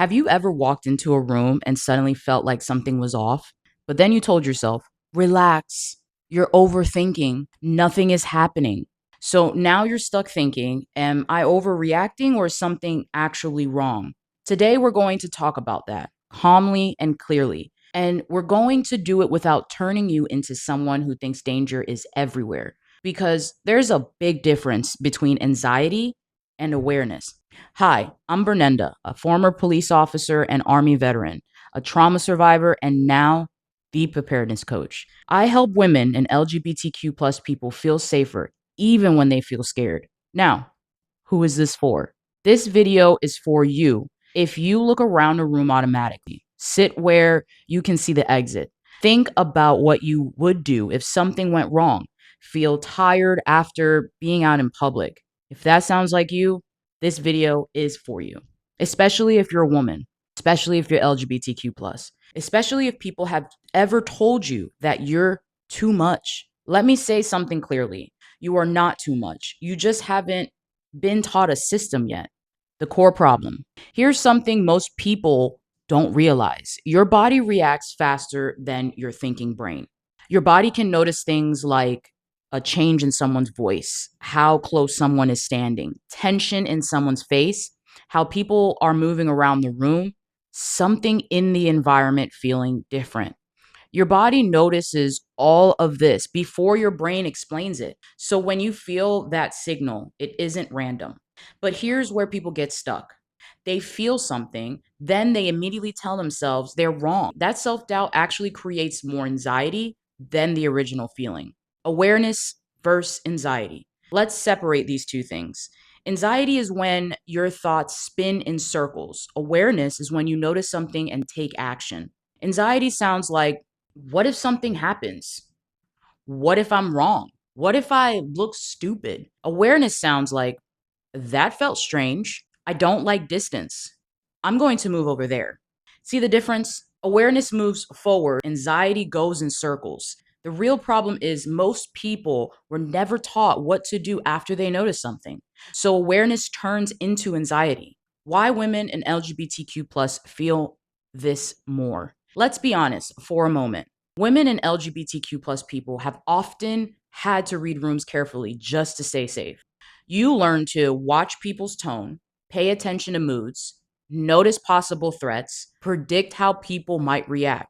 Have you ever walked into a room and suddenly felt like something was off? But then you told yourself, relax, you're overthinking, nothing is happening. So now you're stuck thinking, am I overreacting or is something actually wrong? Today we're going to talk about that calmly and clearly. And we're going to do it without turning you into someone who thinks danger is everywhere. Because there's a big difference between anxiety and awareness. Hi, I'm Bernenda, a former police officer and Army veteran, a trauma survivor, and now the preparedness coach. I help women and LGBTQ plus people feel safer even when they feel scared. Now, who is this for? This video is for you. If you look around a room automatically, sit where you can see the exit. Think about what you would do if something went wrong. Feel tired after being out in public. If that sounds like you, this video is for you, especially if you're a woman, especially if you're LGBTQ plus, especially if people have ever told you that you're too much. Let me say something clearly. You are not too much. You just haven't been taught a system yet. The core problem. Here's something most people don't realize. Your body reacts faster than your thinking brain. Your body can notice things like a change in someone's voice, how close someone is standing, tension in someone's face, how people are moving around the room, something in the environment feeling different. Your body notices all of this before your brain explains it. So when you feel that signal, it isn't random. But here's where people get stuck. They feel something, then they immediately tell themselves they're wrong. That self doubt actually creates more anxiety than the original feeling. Awareness versus anxiety. Let's separate these two things. Anxiety is when your thoughts spin in circles. Awareness is when you notice something and take action. Anxiety sounds like, what if something happens? What if I'm wrong? What if I look stupid? Awareness sounds like, that felt strange. I don't like distance. I'm going to move over there. See the difference? Awareness moves forward, anxiety goes in circles. The real problem is most people were never taught what to do after they notice something. So awareness turns into anxiety. Why women and LGBTQ plus feel this more? Let's be honest for a moment. Women and LGBTQ plus people have often had to read rooms carefully just to stay safe. You learn to watch people's tone, pay attention to moods, notice possible threats, predict how people might react.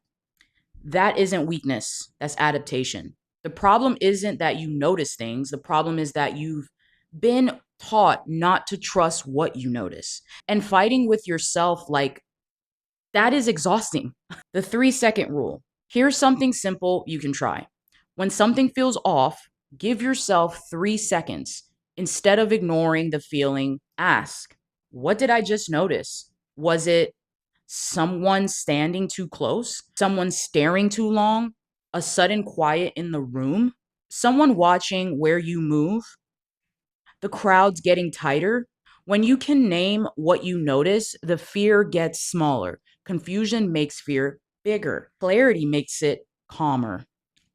That isn't weakness, that's adaptation. The problem isn't that you notice things, the problem is that you've been taught not to trust what you notice. And fighting with yourself like that is exhausting. The 3-second rule. Here's something simple you can try. When something feels off, give yourself 3 seconds. Instead of ignoring the feeling, ask, what did I just notice? Was it someone standing too close? Someone staring too long? A sudden quiet in the room? Someone watching where you move? The crowd's getting tighter? When you can name what you notice, the fear gets smaller. Confusion makes fear bigger. Clarity makes it calmer.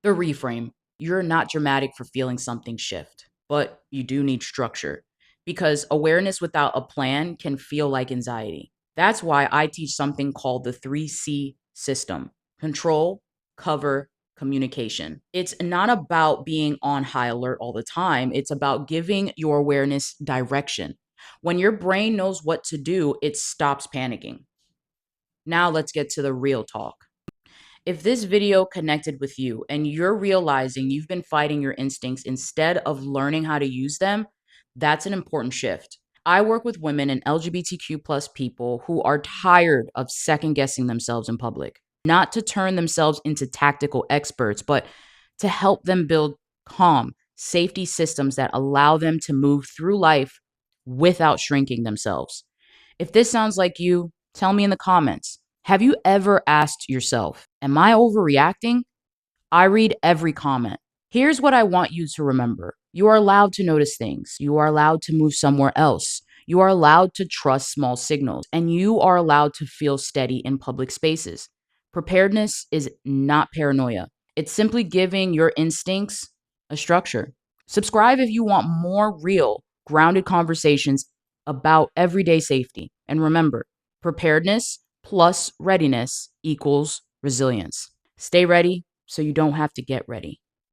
The reframe. You're not dramatic for feeling something shift, but you do need structure because awareness without a plan can feel like anxiety. That's why I teach something called the 3C system: control, cover, communication. It's not about being on high alert all the time. It's about giving your awareness direction. When your brain knows what to do, it stops panicking. Now let's get to the real talk. If this video connected with you and you're realizing you've been fighting your instincts instead of learning how to use them, that's an important shift. I work with women and LGBTQ plus people who are tired of second guessing themselves in public, not to turn themselves into tactical experts, but to help them build calm, safety systems that allow them to move through life without shrinking themselves. If this sounds like you, tell me in the comments. Have you ever asked yourself, am I overreacting? I read every comment. Here's what I want you to remember. You are allowed to notice things. You are allowed to move somewhere else. You are allowed to trust small signals, and you are allowed to feel steady in public spaces. Preparedness is not paranoia. It's simply giving your instincts a structure. Subscribe if you want more real, grounded conversations about everyday safety. And remember, Preparedness plus readiness equals resilience. Stay ready so you don't have to get ready.